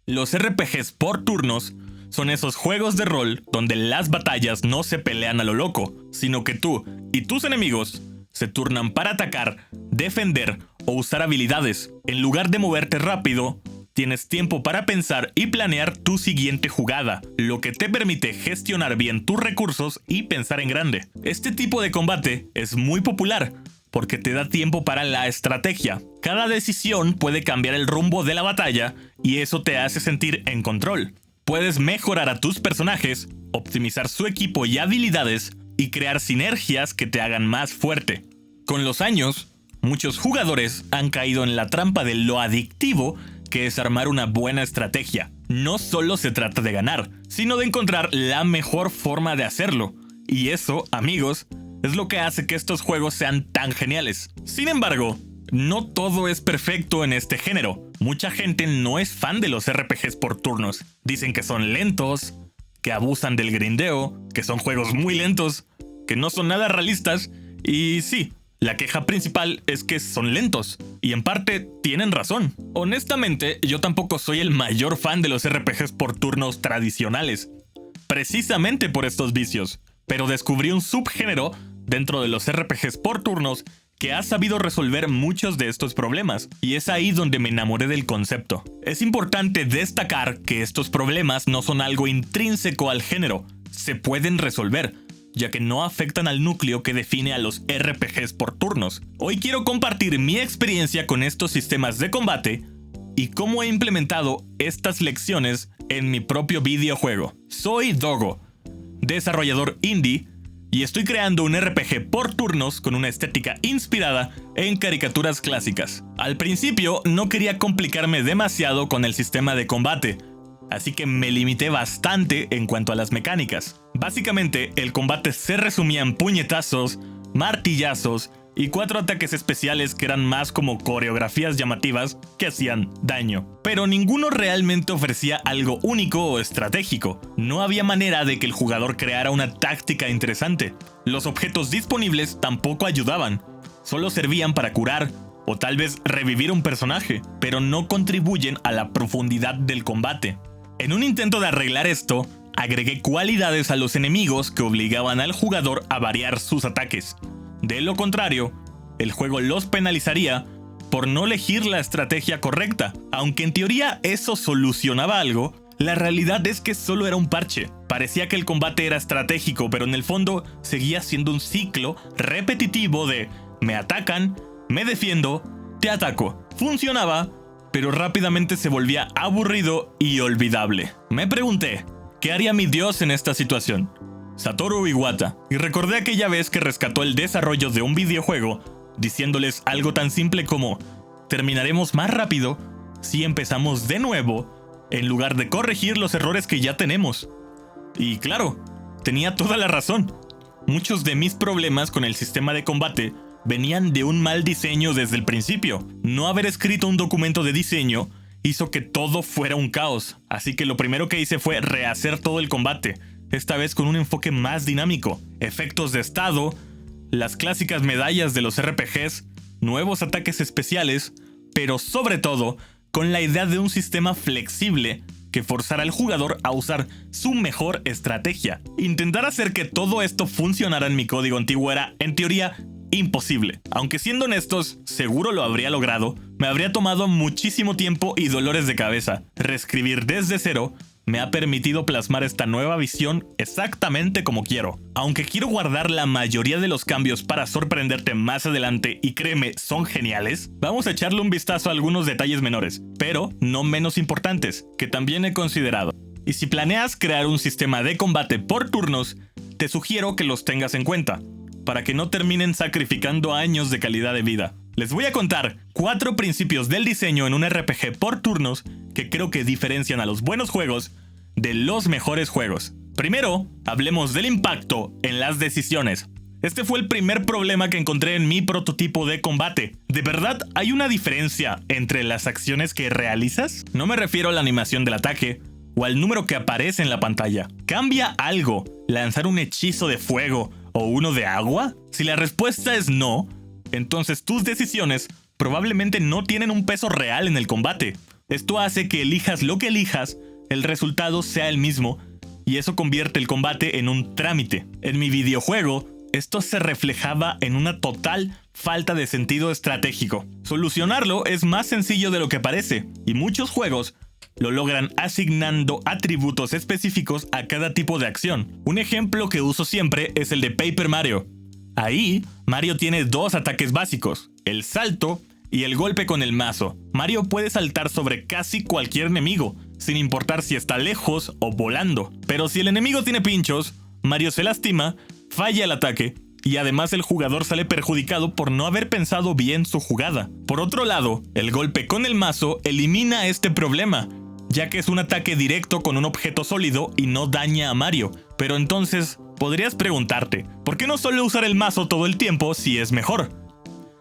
Los RPGs por turnos son esos juegos de rol donde las batallas no se pelean a lo loco, sino que tú y tus enemigos se turnan para atacar, defender o usar habilidades. En lugar de moverte rápido, tienes tiempo para pensar y planear tu siguiente jugada, lo que te permite gestionar bien tus recursos y pensar en grande. Este tipo de combate es muy popular porque te da tiempo para la estrategia. Cada decisión puede cambiar el rumbo de la batalla y eso te hace sentir en control. Puedes mejorar a tus personajes, optimizar su equipo y habilidades y crear sinergias que te hagan más fuerte. Con los años, muchos jugadores han caído en la trampa de lo adictivo que es armar una buena estrategia. No solo se trata de ganar, sino de encontrar la mejor forma de hacerlo. Y eso, amigos, es lo que hace que estos juegos sean tan geniales. Sin embargo, no todo es perfecto en este género. Mucha gente no es fan de los RPGs por turnos. Dicen que son lentos, que abusan del grindeo, que son juegos muy lentos, que no son nada realistas. Y sí, la queja principal es que son lentos. Y en parte tienen razón. Honestamente, yo tampoco soy el mayor fan de los RPGs por turnos tradicionales. Precisamente por estos vicios. Pero descubrí un subgénero dentro de los RPGs por turnos que ha sabido resolver muchos de estos problemas, y es ahí donde me enamoré del concepto. Es importante destacar que estos problemas no son algo intrínseco al género, se pueden resolver, ya que no afectan al núcleo que define a los RPGs por turnos. Hoy quiero compartir mi experiencia con estos sistemas de combate y cómo he implementado estas lecciones en mi propio videojuego. Soy Dogo, desarrollador indie, y estoy creando un RPG por turnos con una estética inspirada en caricaturas clásicas. Al principio no quería complicarme demasiado con el sistema de combate, así que me limité bastante en cuanto a las mecánicas. Básicamente, el combate se resumía en puñetazos, martillazos y 4 ataques especiales que eran más como coreografías llamativas que hacían daño. Pero ninguno realmente ofrecía algo único o estratégico. No había manera de que el jugador creara una táctica interesante. Los objetos disponibles tampoco ayudaban. Solo servían para curar o tal vez revivir un personaje, pero no contribuyen a la profundidad del combate. En un intento de arreglar esto, agregué cualidades a los enemigos que obligaban al jugador a variar sus ataques. De lo contrario, el juego los penalizaría por no elegir la estrategia correcta. Aunque en teoría eso solucionaba algo, la realidad es que solo era un parche. Parecía que el combate era estratégico, pero en el fondo seguía siendo un ciclo repetitivo de me atacan, me defiendo, te ataco. Funcionaba, pero rápidamente se volvía aburrido y olvidable. Me pregunté, ¿qué haría mi dios en esta situación? Satoru Iwata, y recordé aquella vez que rescató el desarrollo de un videojuego diciéndoles algo tan simple como terminaremos más rápido si empezamos de nuevo en lugar de corregir los errores que ya tenemos. Y claro, tenía toda la razón. Muchos de mis problemas con el sistema de combate venían de un mal diseño desde el principio. No haber escrito un documento de diseño hizo que todo fuera un caos, así que lo primero que hice fue rehacer todo el combate, esta vez con un enfoque más dinámico, efectos de estado, las clásicas medallas de los RPGs, nuevos ataques especiales, pero sobre todo con la idea de un sistema flexible que forzara al jugador a usar su mejor estrategia. Intentar hacer que todo esto funcionara en mi código antiguo era, en teoría, imposible. Aunque siendo honestos, seguro lo habría logrado, me habría tomado muchísimo tiempo y dolores de cabeza. Reescribir desde cero me ha permitido plasmar esta nueva visión exactamente como quiero. Aunque quiero guardar la mayoría de los cambios para sorprenderte más adelante y créeme, son geniales, vamos a echarle un vistazo a algunos detalles menores, pero no menos importantes, que también he considerado. Y si planeas crear un sistema de combate por turnos, te sugiero que los tengas en cuenta, para que no terminen sacrificando años de calidad de vida. Les voy a contar 4 principios del diseño en un RPG por turnos que creo que diferencian a los buenos juegos de los mejores juegos. Primero, hablemos del impacto en las decisiones. Este fue el primer problema que encontré en mi prototipo de combate. ¿De verdad hay una diferencia entre las acciones que realizas? No me refiero a la animación del ataque o al número que aparece en la pantalla. ¿Cambia algo lanzar un hechizo de fuego o uno de agua? Si la respuesta es no, entonces tus decisiones probablemente no tienen un peso real en el combate. Esto hace que elijas lo que elijas, el resultado sea el mismo, y eso convierte el combate en un trámite. En mi videojuego, esto se reflejaba en una total falta de sentido estratégico. Solucionarlo es más sencillo de lo que parece, y muchos juegos lo logran asignando atributos específicos a cada tipo de acción. Un ejemplo que uso siempre es el de Paper Mario. Ahí, Mario tiene dos ataques básicos, el salto y el golpe con el mazo. Mario puede saltar sobre casi cualquier enemigo, sin importar si está lejos o volando. Pero si el enemigo tiene pinchos, Mario se lastima, falla el ataque, y además el jugador sale perjudicado por no haber pensado bien su jugada. Por otro lado, el golpe con el mazo elimina este problema, ya que es un ataque directo con un objeto sólido y no daña a Mario. Pero entonces, podrías preguntarte, ¿por qué no solo usar el mazo todo el tiempo si es mejor?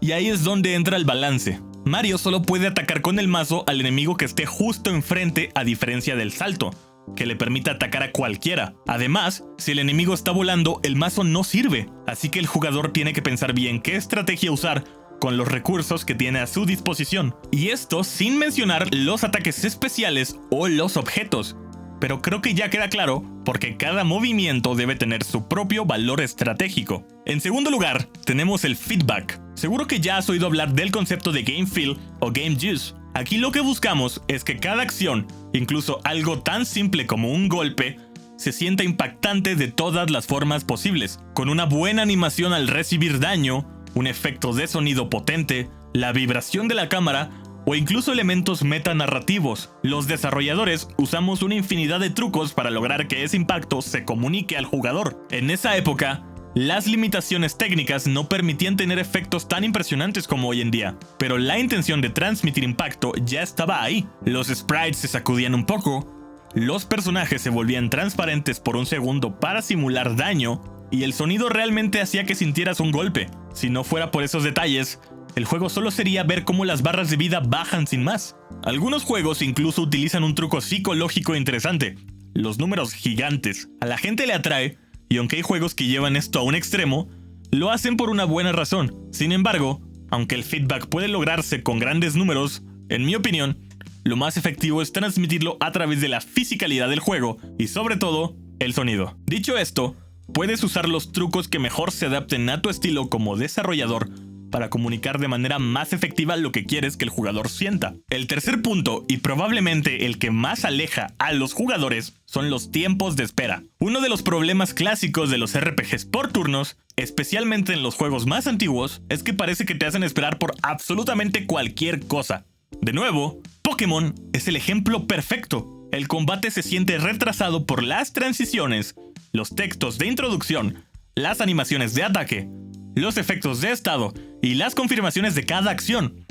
Y ahí es donde entra el balance. Mario solo puede atacar con el mazo al enemigo que esté justo enfrente, a diferencia del salto, que le permite atacar a cualquiera. Además, si el enemigo está volando, el mazo no sirve, así que el jugador tiene que pensar bien qué estrategia usar con los recursos que tiene a su disposición. Y esto sin mencionar los ataques especiales o los objetos. Pero creo que ya queda claro porque cada movimiento debe tener su propio valor estratégico. En segundo lugar, tenemos el feedback. Seguro que ya has oído hablar del concepto de Game Feel o Game Juice. Aquí lo que buscamos es que cada acción, incluso algo tan simple como un golpe, se sienta impactante de todas las formas posibles, con una buena animación al recibir daño, un efecto de sonido potente, la vibración de la cámara o incluso elementos metanarrativos. Los desarrolladores usamos una infinidad de trucos para lograr que ese impacto se comunique al jugador. En esa época, las limitaciones técnicas no permitían tener efectos tan impresionantes como hoy en día, pero la intención de transmitir impacto ya estaba ahí. Los sprites se sacudían un poco, los personajes se volvían transparentes por un segundo para simular daño, y el sonido realmente hacía que sintieras un golpe. Si no fuera por esos detalles, el juego solo sería ver cómo las barras de vida bajan sin más. Algunos juegos incluso utilizan un truco psicológico interesante: los números gigantes. A la gente le atrae, y aunque hay juegos que llevan esto a un extremo, lo hacen por una buena razón. Sin embargo, aunque el feedback puede lograrse con grandes números, en mi opinión, lo más efectivo es transmitirlo a través de la fisicalidad del juego y sobre todo, el sonido. Dicho esto, puedes usar los trucos que mejor se adapten a tu estilo como desarrollador para comunicar de manera más efectiva lo que quieres que el jugador sienta. El tercer punto, y probablemente el que más aleja a los jugadores, son los tiempos de espera. Uno de los problemas clásicos de los RPGs por turnos, especialmente en los juegos más antiguos, es que parece que te hacen esperar por absolutamente cualquier cosa. De nuevo, Pokémon es el ejemplo perfecto. El combate se siente retrasado por las transiciones, los textos de introducción, las animaciones de ataque, los efectos de estado y las confirmaciones de cada acción.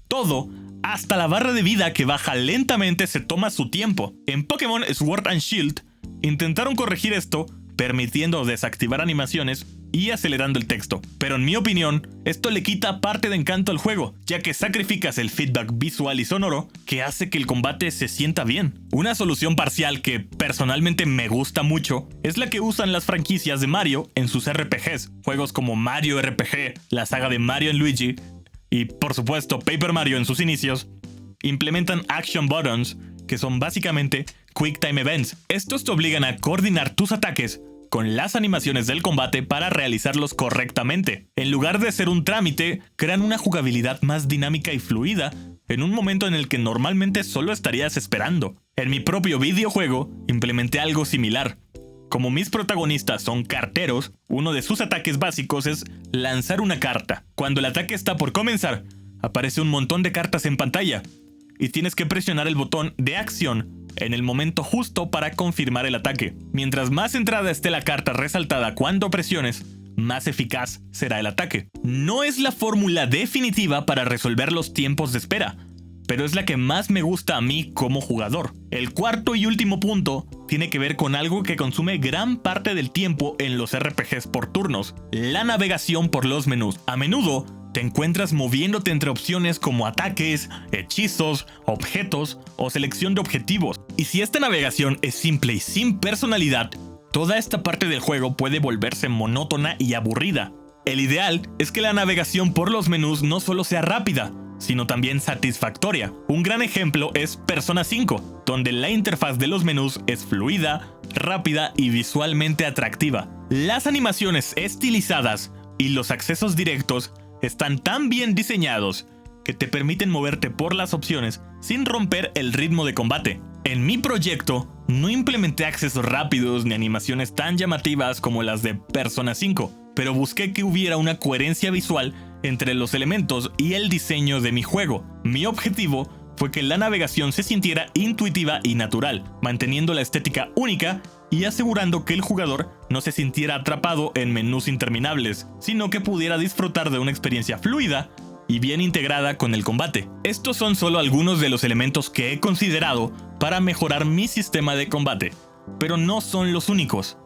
Todo, hasta la barra de vida que baja lentamente, se toma su tiempo. En Pokémon Sword and Shield intentaron corregir esto, permitiendo desactivar animaciones y acelerando el texto. Pero en mi opinión, esto le quita parte de encanto al juego, ya que sacrificas el feedback visual y sonoro que hace que el combate se sienta bien. Una solución parcial que personalmente me gusta mucho es la que usan las franquicias de Mario en sus RPGs. Juegos como Mario RPG, la saga de Mario & Luigi y por supuesto Paper Mario en sus inicios, implementan Action Buttons, que son básicamente Quick Time Events. Estos te obligan a coordinar tus ataques con las animaciones del combate para realizarlos correctamente. En lugar de ser un trámite, crean una jugabilidad más dinámica y fluida en un momento en el que normalmente solo estarías esperando. En mi propio videojuego implementé algo similar. Como mis protagonistas son carteros, uno de sus ataques básicos es lanzar una carta. Cuando el ataque está por comenzar, aparece un montón de cartas en pantalla y tienes que presionar el botón de acción en el momento justo para confirmar el ataque. Mientras más entrada esté la carta resaltada cuando presiones, más eficaz será el ataque. No es la fórmula definitiva para resolver los tiempos de espera, pero es la que más me gusta a mí como jugador. El cuarto y último punto tiene que ver con algo que consume gran parte del tiempo en los RPGs por turnos: la navegación por los menús. A menudo te encuentras moviéndote entre opciones como ataques, hechizos, objetos o selección de objetivos. Y si esta navegación es simple y sin personalidad, toda esta parte del juego puede volverse monótona y aburrida. El ideal es que la navegación por los menús no solo sea rápida, sino también satisfactoria. Un gran ejemplo es Persona 5, donde la interfaz de los menús es fluida, rápida y visualmente atractiva. Las animaciones estilizadas y los accesos directos están tan bien diseñados que te permiten moverte por las opciones sin romper el ritmo de combate. En mi proyecto no implementé accesos rápidos ni animaciones tan llamativas como las de Persona 5, pero busqué que hubiera una coherencia visual entre los elementos y el diseño de mi juego. Mi objetivo fue que la navegación se sintiera intuitiva y natural, manteniendo la estética única y asegurando que el jugador no se sintiera atrapado en menús interminables, sino que pudiera disfrutar de una experiencia fluida y bien integrada con el combate. Estos son solo algunos de los elementos que he considerado para mejorar mi sistema de combate, pero no son los únicos.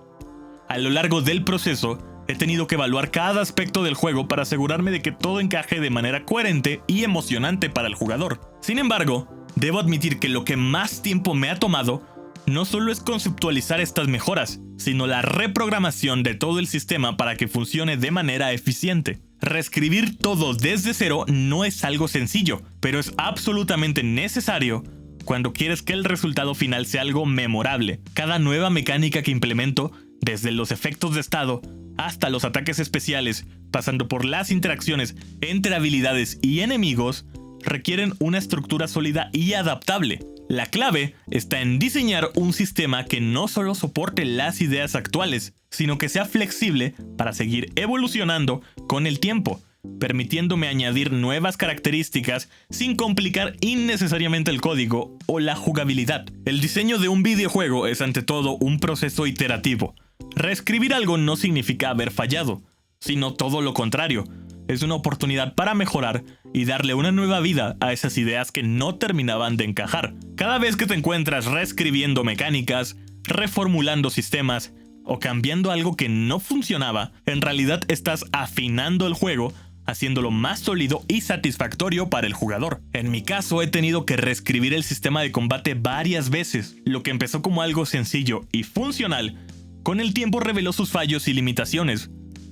A lo largo del proceso, he tenido que evaluar cada aspecto del juego para asegurarme de que todo encaje de manera coherente y emocionante para el jugador. Sin embargo, debo admitir que lo que más tiempo me ha tomado no solo es conceptualizar estas mejoras, sino la reprogramación de todo el sistema para que funcione de manera eficiente. Reescribir todo desde cero no es algo sencillo, pero es absolutamente necesario cuando quieres que el resultado final sea algo memorable. Cada nueva mecánica que implemento, desde los efectos de estado hasta los ataques especiales, pasando por las interacciones entre habilidades y enemigos, requieren una estructura sólida y adaptable. La clave está en diseñar un sistema que no solo soporte las ideas actuales, sino que sea flexible para seguir evolucionando con el tiempo, permitiéndome añadir nuevas características sin complicar innecesariamente el código o la jugabilidad. El diseño de un videojuego es ante todo un proceso iterativo. Reescribir algo no significa haber fallado, sino todo lo contrario. Es una oportunidad para mejorar y darle una nueva vida a esas ideas que no terminaban de encajar. Cada vez que te encuentras reescribiendo mecánicas, reformulando sistemas o cambiando algo que no funcionaba, en realidad estás afinando el juego, haciéndolo más sólido y satisfactorio para el jugador. En mi caso, he tenido que reescribir el sistema de combate varias veces. Lo que empezó como algo sencillo y funcional, con el tiempo reveló sus fallos y limitaciones.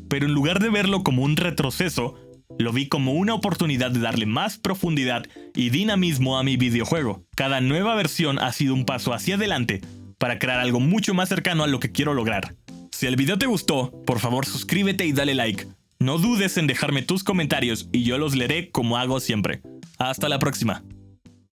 Pero en lugar de verlo como un retroceso, lo vi como una oportunidad de darle más profundidad y dinamismo a mi videojuego. Cada nueva versión ha sido un paso hacia adelante para crear algo mucho más cercano a lo que quiero lograr. Si el video te gustó, por favor suscríbete y dale like. No dudes en dejarme tus comentarios y yo los leeré como hago siempre. Hasta la próxima.